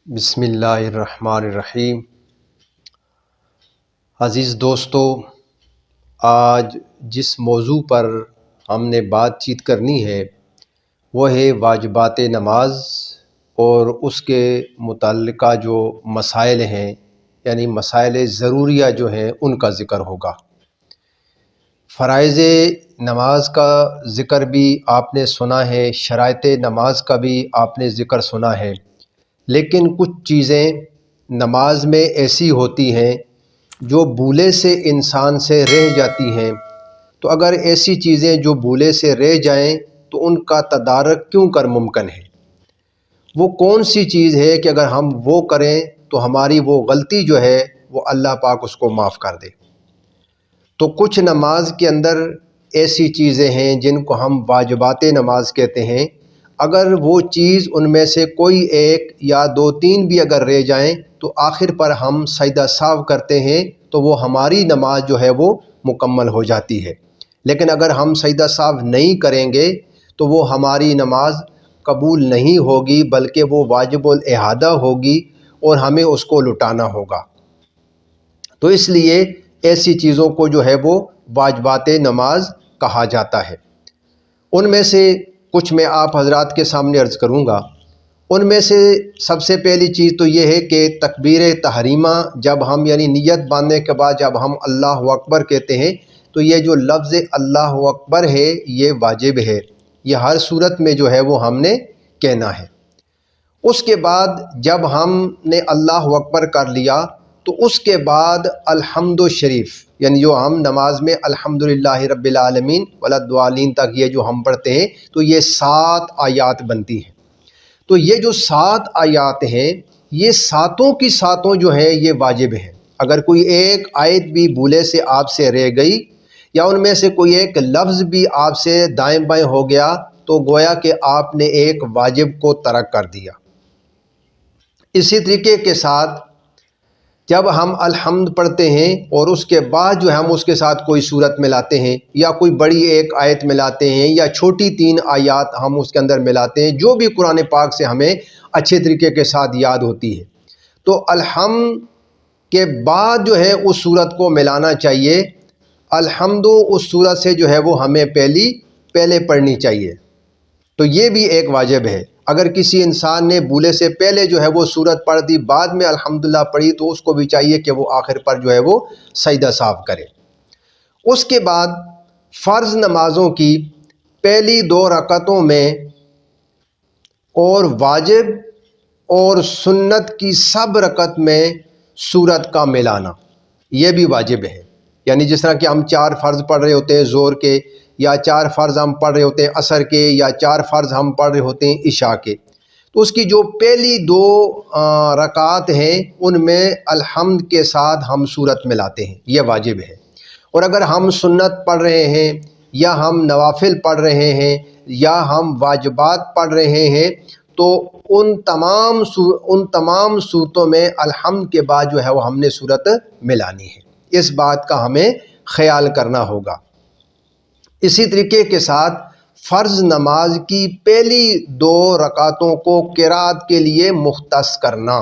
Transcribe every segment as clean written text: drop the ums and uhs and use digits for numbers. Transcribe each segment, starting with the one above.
بسم اللہ الرحمن الرحیم۔ عزیز دوستو، آج جس موضوع پر ہم نے بات چیت کرنی ہے وہ ہے واجبات نماز اور اس کے متعلقہ جو مسائل ہیں، یعنی مسائل ضروریہ جو ہیں ان کا ذکر ہوگا۔ فرائض نماز کا ذکر بھی آپ نے سنا ہے، شرائط نماز کا بھی آپ نے ذکر سنا ہے، لیکن کچھ چیزیں نماز میں ایسی ہوتی ہیں جو بھولے سے انسان سے رہ جاتی ہیں۔ تو اگر ایسی چیزیں جو بھولے سے رہ جائیں تو ان کا تدارک کیوں کر ممکن ہے؟ وہ کون سی چیز ہے کہ اگر ہم وہ کریں تو ہماری وہ غلطی جو ہے وہ اللہ پاک اس کو معاف کر دے؟ تو کچھ نماز کے اندر ایسی چیزیں ہیں جن کو ہم واجبات نماز کہتے ہیں۔ اگر وہ چیز ان میں سے کوئی ایک یا دو تین بھی اگر رہ جائیں تو آخر پر ہم سجدہ سہو کرتے ہیں تو وہ ہماری نماز جو ہے وہ مکمل ہو جاتی ہے۔ لیکن اگر ہم سجدہ سہو نہیں کریں گے تو وہ ہماری نماز قبول نہیں ہوگی، بلکہ وہ واجب الاعادہ ہوگی اور ہمیں اس کو لٹانا ہوگا۔ تو اس لیے ایسی چیزوں کو جو ہے وہ واجبات نماز کہا جاتا ہے۔ ان میں سے کچھ میں آپ حضرات کے سامنے عرض کروں گا۔ ان میں سے سب سے پہلی چیز تو یہ ہے کہ تکبیر تحریمہ جب ہم یعنی نیت باندھنے کے بعد جب ہم اللہ اکبر کہتے ہیں تو یہ جو لفظ اللہ اکبر ہے یہ واجب ہے، یہ ہر صورت میں جو ہے وہ ہم نے کہنا ہے۔ اس کے بعد جب ہم نے اللہ اکبر کر لیا تو اس کے بعد الحمد شریف، یعنی جو ہم نماز میں الحمدللہ رب العالمین ولا الضالین تک یہ جو ہم پڑھتے ہیں تو یہ 7 آیات بنتی ہیں۔ تو یہ جو 7 آیات ہیں یہ ساتوں کی ساتوں جو ہیں یہ واجب ہیں۔ اگر کوئی ایک آیت بھی بھولے سے آپ سے رہ گئی یا ان میں سے کوئی ایک لفظ بھی آپ سے دائیں بائیں ہو گیا تو گویا کہ آپ نے ایک واجب کو ترک کر دیا۔ اسی طریقے کے ساتھ جب ہم الحمد پڑھتے ہیں اور اس کے بعد جو ہم اس کے ساتھ کوئی صورت ملاتے ہیں یا کوئی بڑی ایک آیت ملاتے ہیں یا چھوٹی 3 آیات ہم اس کے اندر ملاتے ہیں جو بھی قرآن پاک سے ہمیں اچھے طریقے کے ساتھ یاد ہوتی ہے، تو الحمد کے بعد جو ہے اس صورت کو ملانا چاہیے۔ الحمد اس صورت سے جو ہے وہ ہمیں پہلے پڑھنی چاہیے۔ تو یہ بھی ایک واجب ہے۔ اگر کسی انسان نے بھولے سے پہلے جو ہے وہ سورت پڑھ دی بعد میں الحمدللہ پڑھی تو اس کو بھی چاہیے کہ وہ آخر پر جو ہے وہ سجدہ سہو کرے۔ اس کے بعد فرض نمازوں کی پہلی 2 رکعتوں میں اور واجب اور سنت کی سب رکعت میں سورت کا ملانا یہ بھی واجب ہے۔ یعنی جس طرح کہ ہم 4 فرض پڑھ رہے ہوتے ہیں ظہر کے، یا 4 فرض ہم پڑھ رہے ہوتے ہیں عصر کے، یا 4 فرض ہم پڑھ رہے ہوتے ہیں عشاء کے، تو اس کی جو پہلی 2 رکعات ہیں ان میں الحمد کے ساتھ ہم سورت ملاتے ہیں، یہ واجب ہے۔ اور اگر ہم سنت پڑھ رہے ہیں یا ہم نوافل پڑھ رہے ہیں یا ہم واجبات پڑھ رہے ہیں تو ان تمام صورتوں میں الحمد کے بعد جو ہے وہ ہم نے سورت ملانی ہے۔ اس بات کا ہمیں خیال کرنا ہوگا۔ اسی طریقے کے ساتھ فرض نماز کی پہلی 2 رکعتوں کو قرات کے لیے مختص کرنا۔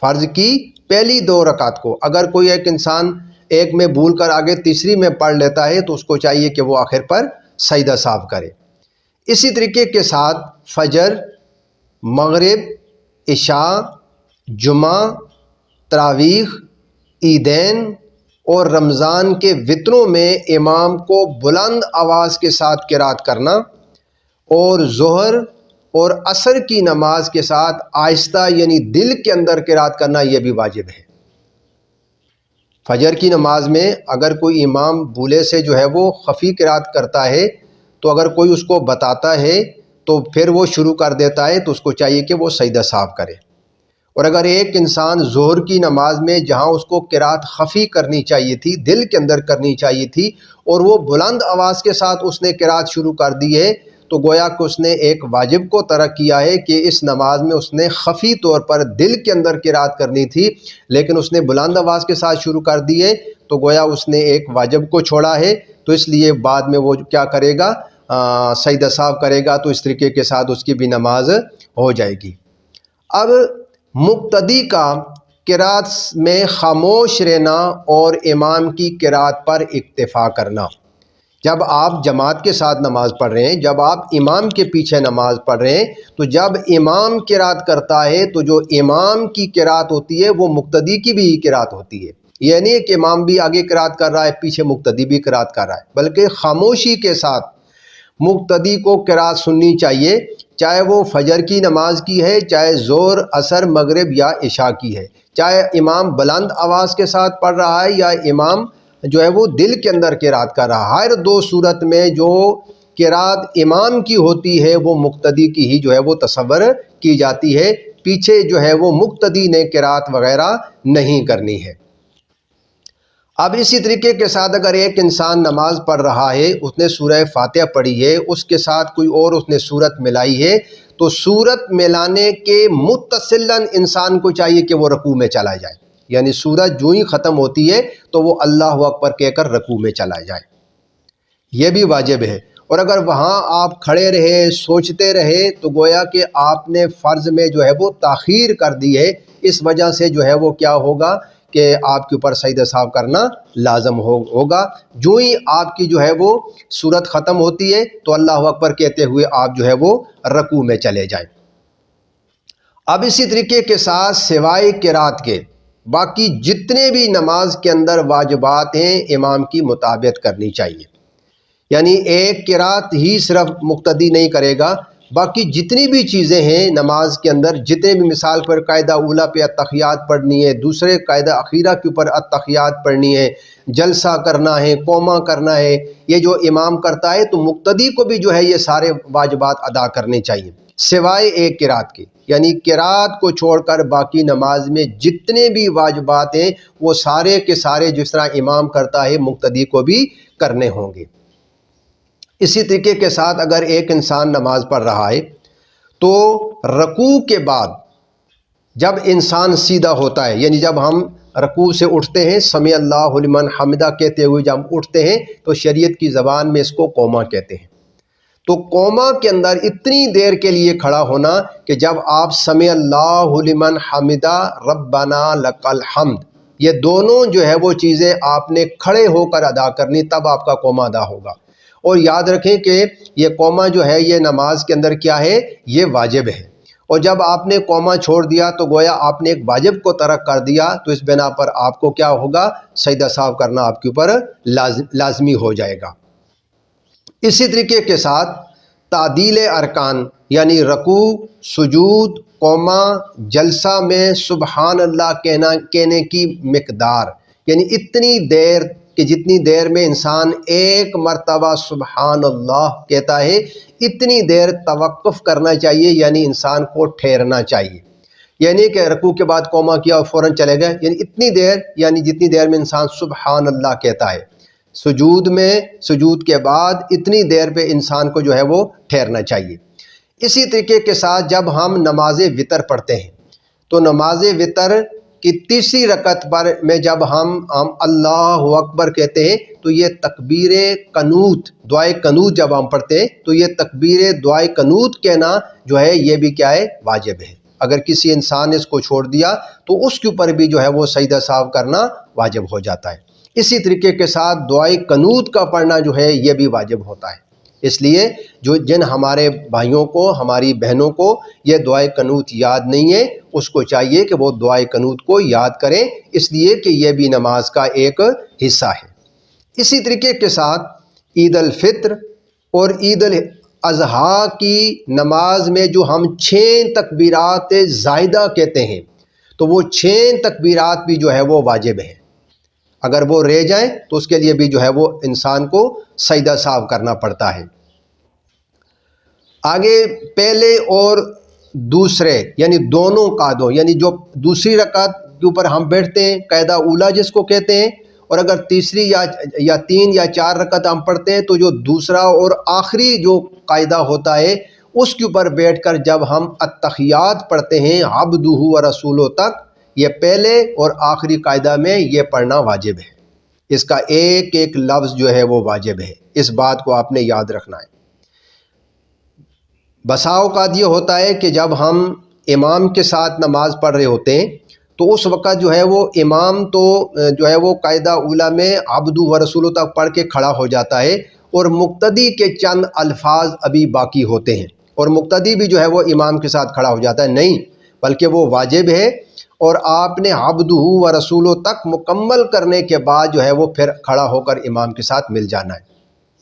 فرض کی پہلی 2 رکعت کو اگر کوئی ایک انسان ایک میں بھول کر آگے تیسری میں پڑھ لیتا ہے تو اس کو چاہیے کہ وہ آخر پر سجدہ سہو کرے۔ اسی طریقے کے ساتھ فجر، مغرب، عشاء، جمعہ، تراویح، عیدین اور رمضان کے وطروں میں امام کو بلند آواز کے ساتھ قرات کرنا، اور ظہر اور عصر کی نماز کے ساتھ آہستہ یعنی دل کے اندر قرات کرنا یہ بھی واجب ہے۔ فجر کی نماز میں اگر کوئی امام بھولے سے جو ہے وہ خفی قرات کرتا ہے تو اگر کوئی اس کو بتاتا ہے تو پھر وہ شروع کر دیتا ہے تو اس کو چاہیے کہ وہ سجدہ سہو کرے۔ اور اگر ایک انسان ظہر کی نماز میں جہاں اس کو قرات خفی کرنی چاہیے تھی، دل کے اندر کرنی چاہیے تھی، اور وہ بلند آواز کے ساتھ اس نے قرات شروع کر دی ہے تو گویا کہ اس نے ایک واجب کو ترک کیا ہے کہ اس نماز میں اس نے خفی طور پر دل کے اندر قرات کرنی تھی لیکن اس نے بلند آواز کے ساتھ شروع کر دی ہے تو گویا اس نے ایک واجب کو چھوڑا ہے۔ تو اس لیے بعد میں وہ کیا کرے گا، سجدہ سہو کرے گا، تو اس طریقے کے ساتھ اس کی بھی نماز ہو جائے گی۔ اب مقتدی کا قرات میں خاموش رہنا اور امام کی قرات پر اکتفا کرنا، جب آپ جماعت کے ساتھ نماز پڑھ رہے ہیں، جب آپ امام کے پیچھے نماز پڑھ رہے ہیں، تو جب امام قرات کرتا ہے تو جو امام کی قرات ہوتی ہے وہ مقتدی کی بھی قرات ہوتی ہے۔ یہ نہیں ہے کہ امام بھی آگے قرات کر رہا ہے پیچھے مقتدی بھی قرات کر رہا ہے، بلکہ خاموشی کے ساتھ مقتدی کو قرات سننی چاہیے، چاہے وہ فجر کی نماز کی ہے، چاہے ظہر، عصر، مغرب یا عشاء کی ہے، چاہے امام بلند آواز کے ساتھ پڑھ رہا ہے یا امام جو ہے وہ دل کے اندر قرات کر رہا ہے۔ ہر دو صورت میں جو قرات امام کی ہوتی ہے وہ مقتدی کی ہی جو ہے وہ تصور کی جاتی ہے، پیچھے جو ہے وہ مقتدی نے قرات وغیرہ نہیں کرنی ہے۔ اب اسی طریقے کے ساتھ اگر ایک انسان نماز پڑھ رہا ہے، اس نے سورہ فاتحہ پڑھی ہے، اس کے ساتھ کوئی اور اس نے سورت ملائی ہے، تو سورت ملانے کے متصلاً انسان کو چاہیے کہ وہ رکوع میں چلا جائے، یعنی سورت جو ہی ختم ہوتی ہے تو وہ اللہ اکبر کہہ کر رکوع میں چلا جائے، یہ بھی واجب ہے۔ اور اگر وہاں آپ کھڑے رہے سوچتے رہے تو گویا کہ آپ نے فرض میں جو ہے وہ تاخیر کر دی ہے، اس وجہ سے جو ہے وہ کیا ہوگا کہ آپ کے اوپر سجدہ سہو کرنا لازم ہوگا۔ جو ہی آپ کی جو ہے وہ سورت ختم ہوتی ہے تو اللہ اکبر کہتے ہوئے آپ جو ہے وہ رکوع میں چلے جائیں۔ اب اسی طریقے کے ساتھ سوائے قرات کے باقی جتنے بھی نماز کے اندر واجبات ہیں امام کی مطابقت کرنی چاہیے، یعنی ایک قرات ہی صرف مقتدی نہیں کرے گا، باقی جتنی بھی چیزیں ہیں نماز کے اندر، جتنے بھی مثال پر قاعدہ اولیٰ پہ التحیات پڑھنی ہے، دوسرے قاعدہ اخیرہ کے اوپر التحیات پڑھنی ہے، جلسہ کرنا ہے، قوما کرنا ہے، یہ جو امام کرتا ہے تو مقتدی کو بھی جو ہے یہ سارے واجبات ادا کرنے چاہیے سوائے ایک قرات کے، یعنی قرات کو چھوڑ کر باقی نماز میں جتنے بھی واجبات ہیں وہ سارے کے سارے جس طرح امام کرتا ہے مقتدی کو بھی کرنے ہوں گے۔ اسی طریقے کے ساتھ اگر ایک انسان نماز پڑھ رہا ہے تو رکوع کے بعد جب انسان سیدھا ہوتا ہے، یعنی جب ہم رکوع سے اٹھتے ہیں سمیع اللہ لمن حمدہ کہتے ہوئے جب اٹھتے ہیں تو شریعت کی زبان میں اس کو قوما کہتے ہیں، تو قوما کے اندر اتنی دیر کے لیے کھڑا ہونا کہ جب آپ سمیع اللہ لمن حمدہ ربنا لک الحمد یہ دونوں جو ہے وہ چیزیں آپ نے کھڑے ہو کر ادا کرنی، تب آپ کا قوما ادا ہوگا۔ اور یاد رکھیں کہ یہ قوما جو ہے یہ نماز کے اندر کیا ہے، یہ واجب ہے، اور جب آپ نے قوما چھوڑ دیا تو گویا آپ نے ایک واجب کو ترک کر دیا، تو اس بنا پر آپ کو کیا ہوگا، سجدہ سہو کرنا آپ کے اوپر لازمی ہو جائے گا۔ اسی طریقے کے ساتھ تعدیل ارکان یعنی رکوع، سجود، قوما، جلسہ میں سبحان اللہ کہنے کی مقدار، یعنی اتنی دیر کہ جتنی دیر میں انسان ایک مرتبہ سبحان اللہ کہتا ہے اتنی دیر توقف کرنا چاہیے، یعنی انسان کو ٹھہرنا چاہیے، یعنی کہ رکوع کے بعد قوما کیا اور فوراً چلے گئے، یعنی اتنی دیر، یعنی جتنی دیر میں انسان سبحان اللہ کہتا ہے۔ سجود میں سجود کے بعد اتنی دیر پہ انسان کو جو ہے وہ ٹھہرنا چاہیے۔ اسی طریقے کے ساتھ جب ہم نماز وتر پڑھتے ہیں تو نماز وتر کی تیسری رکعت پر میں جب ہم اللہ اکبر کہتے ہیں تو یہ تکبیر قنوت، دعائے قنوت جب ہم پڑھتے ہیں تو یہ تکبیر دعائے قنوت کہنا جو ہے یہ بھی کیا ہے، واجب ہے۔ اگر کسی انسان نے اس کو چھوڑ دیا تو اس کے اوپر بھی جو ہے وہ سجدہ سہو کرنا واجب ہو جاتا ہے۔ اسی طریقے کے ساتھ دعائے قنوت کا پڑھنا جو ہے یہ بھی واجب ہوتا ہے، اس لیے جن ہمارے بھائیوں کو، ہماری بہنوں کو یہ دعائے قنوت یاد نہیں ہے اس کو چاہیے کہ وہ دعائے قنوت کو یاد کریں، اس لیے کہ یہ بھی نماز کا ایک حصہ ہے۔ اسی طریقے کے ساتھ عید الفطر اور عید الاضحیٰ کی نماز میں جو ہم 6 تکبیرات زائدہ کہتے ہیں تو وہ 6 تکبیرات بھی جو ہے وہ واجب ہیں، اگر وہ رہ جائیں تو اس کے لیے بھی جو ہے وہ انسان کو سجدہ سہو کرنا پڑتا ہے۔ آگے پہلے اور دوسرے یعنی دونوں قعدوں، یعنی جو دوسری رکعت کے اوپر ہم بیٹھتے ہیں قاعدہ اولیٰ جس کو کہتے ہیں، اور اگر تیسری یا 3 یا 4 رکعت ہم پڑھتے ہیں تو جو دوسرا اور آخری جو قاعدہ ہوتا ہے اس کے اوپر بیٹھ کر جب ہم التحیات پڑھتے ہیں عبدہ و رسولہ تک، یہ پہلے اور آخری قاعدہ میں یہ پڑھنا واجب ہے، اس کا ایک ایک لفظ جو ہے وہ واجب ہے، اس بات کو آپ نے یاد رکھنا ہے۔ بسا اوقات یہ ہوتا ہے کہ جب ہم امام کے ساتھ نماز پڑھ رہے ہوتے ہیں تو اس وقت جو ہے وہ امام تو جو ہے وہ قاعدہ اولیٰ میں عبدو و رسولو تک پڑھ کے کھڑا ہو جاتا ہے، اور مقتدی کے چند الفاظ ابھی باقی ہوتے ہیں، اور مقتدی بھی جو ہے وہ امام کے ساتھ کھڑا ہو جاتا ہے، نہیں بلکہ وہ واجب ہے، اور آپ نے عبدہ و رسولو تک مکمل کرنے کے بعد جو ہے وہ پھر کھڑا ہو کر امام کے ساتھ مل جانا ہے۔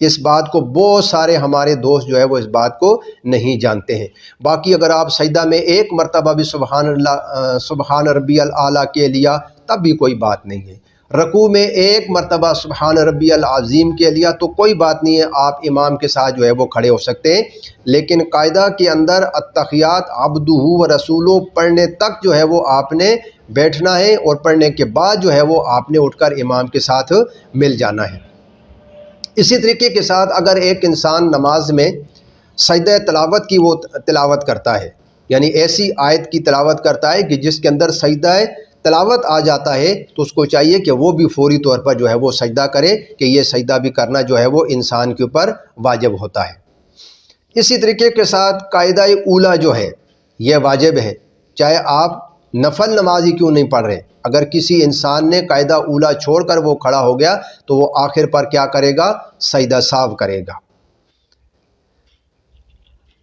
اس بات کو بہت سارے ہمارے دوست جو ہے وہ اس بات کو نہیں جانتے ہیں۔ باقی اگر آپ سجدہ میں ایک مرتبہ بھی سبحان اللہ سبحان ربی الاعلیٰ کے لیا تب بھی کوئی بات نہیں ہے، رکوع میں ایک مرتبہ سبحان ربی العظیم کے لیا تو کوئی بات نہیں ہے، آپ امام کے ساتھ جو ہے وہ کھڑے ہو سکتے ہیں، لیکن قاعدہ کے اندر التحیات عبدہ و رسولو پڑھنے تک جو ہے وہ آپ نے بیٹھنا ہے، اور پڑھنے کے بعد جو ہے وہ آپ نے اٹھ کر امام کے ساتھ مل جانا ہے۔ اسی طریقے کے ساتھ اگر ایک انسان نماز میں سجدہ تلاوت کی وہ تلاوت کرتا ہے، یعنی ایسی آیت کی تلاوت کرتا ہے کہ جس کے اندر سجدہ تلاوت آ جاتا ہے، تو اس کو چاہیے کہ وہ بھی فوری طور پر جو ہے وہ سجدہ کرے، کہ یہ سجدہ بھی کرنا جو ہے وہ انسان کے اوپر واجب ہوتا ہے۔ اسی طریقے کے ساتھ قاعدہ اولیٰ جو ہے یہ واجب ہے، چاہے آپ نفل نماز ہی کیوں نہیں پڑھ رہے، اگر کسی انسان نے قاعدہ اولیٰ چھوڑ کر وہ کھڑا ہو گیا تو وہ آخر پر کیا کرے گا؟ سجدہ سہو کرے گا۔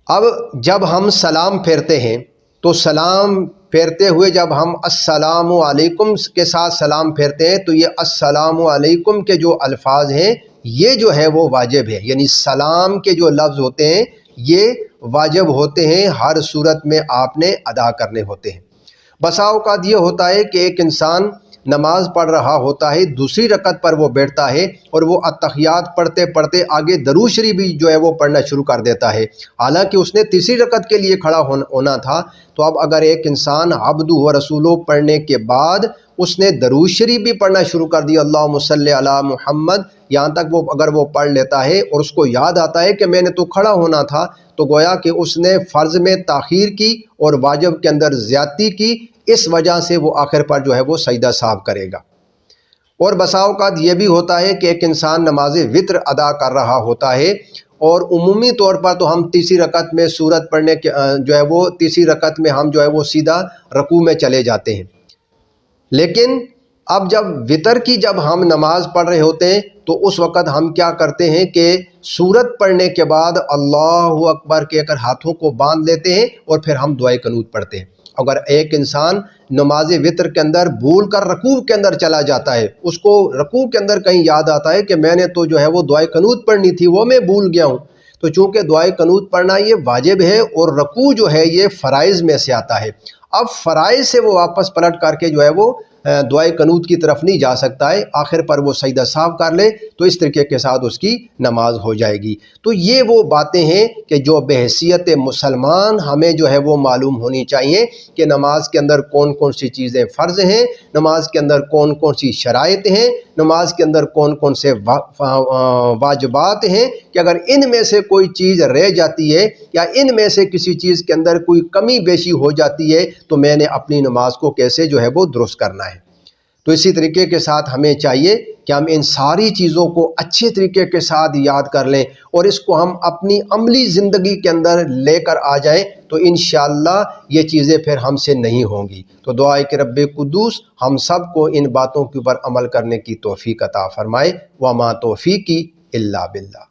اب جب ہم سلام پھیرتے ہیں تو سلام پھیرتے ہوئے جب ہم السلام علیکم کے ساتھ سلام پھیرتے ہیں تو یہ السلام علیکم کے جو الفاظ ہیں یہ جو ہے وہ واجب ہے، یعنی سلام کے جو لفظ ہوتے ہیں یہ واجب ہوتے ہیں، ہر صورت میں آپ نے ادا کرنے ہوتے ہیں۔ بسا اوقات یہ ہوتا ہے کہ ایک انسان نماز پڑھ رہا ہوتا ہے، دوسری رکعت پر وہ بیٹھتا ہے اور وہ التحیات پڑھتے پڑھتے آگے درود شریف بھی جو ہے وہ پڑھنا شروع کر دیتا ہے، حالانکہ اس نے تیسری رکعت کے لیے کھڑا ہونا تھا۔ تو اب اگر ایک انسان عبدہ و رسولو پڑھنے کے بعد اس نے درود شریف بھی پڑھنا شروع کر دیا، اللہم صلی علی محمد، یہاں تک وہ اگر وہ پڑھ لیتا ہے اور اس کو یاد آتا ہے کہ میں نے تو کھڑا ہونا تھا، تو گویا کہ اس نے فرض میں تاخیر کی اور واجب کے اندر زیادتی کی، اس وجہ سے وہ آخر پر جو ہے وہ سجدہ سہو کرے گا۔ اور بسا اوقات یہ بھی ہوتا ہے کہ ایک انسان نماز وتر ادا کر رہا ہوتا ہے، اور عمومی طور پر تو ہم تیسری رکعت میں سورت پڑھنے کے جو ہے وہ تیسری رکعت میں ہم جو ہے وہ سیدھا رکوع میں چلے جاتے ہیں، لیکن اب جب وتر کی جب ہم نماز پڑھ رہے ہوتے ہیں تو اس وقت ہم کیا کرتے ہیں کہ سورت پڑھنے کے بعد اللہ اکبر کہہ کر ہاتھوں کو باندھ لیتے ہیں اور پھر ہم دعائے قنوت پڑھتے ہیں۔ اگر ایک انسان نماز وتر کے اندر بھول کر رکوع کے اندر چلا جاتا ہے، اس کو رکوع کے اندر کہیں یاد آتا ہے کہ میں نے تو جو ہے وہ دعائے قنوت پڑھنی تھی، وہ میں بھول گیا ہوں، تو چونکہ دعائے قنوت پڑھنا یہ واجب ہے اور رکوع جو ہے یہ فرائض میں سے آتا ہے، اب فرائض سے وہ واپس پلٹ کر کے جو ہے وہ دعائے قنوت کی طرف نہیں جا سکتا ہے، آخر پر وہ سجدہ سہو کر لے تو اس طریقے کے ساتھ اس کی نماز ہو جائے گی۔ تو یہ وہ باتیں ہیں کہ جو بحیثیت مسلمان ہمیں جو ہے وہ معلوم ہونی چاہیے کہ نماز کے اندر کون کون سی چیزیں فرض ہیں، نماز کے اندر کون کون سی شرائط ہیں، نماز کے اندر کون کون سے واجبات ہیں، کہ اگر ان میں سے کوئی چیز رہ جاتی ہے یا ان میں سے کسی چیز کے اندر کوئی کمی بیشی ہو جاتی ہے تو میں نے اپنی نماز کو کیسے جو ہے وہ درست کرنا ہے۔ تو اسی طریقے کے ساتھ ہمیں چاہیے کہ ہم ان ساری چیزوں کو اچھے طریقے کے ساتھ یاد کر لیں اور اس کو ہم اپنی عملی زندگی کے اندر لے کر آ جائیں، تو انشاءاللہ یہ چیزیں پھر ہم سے نہیں ہوں گی۔ تو دعا ہے کہ رب قدوس ہم سب کو ان باتوں کے اوپر عمل کرنے کی توفیق عطا فرمائے۔ وما توفیقی الا باللہ۔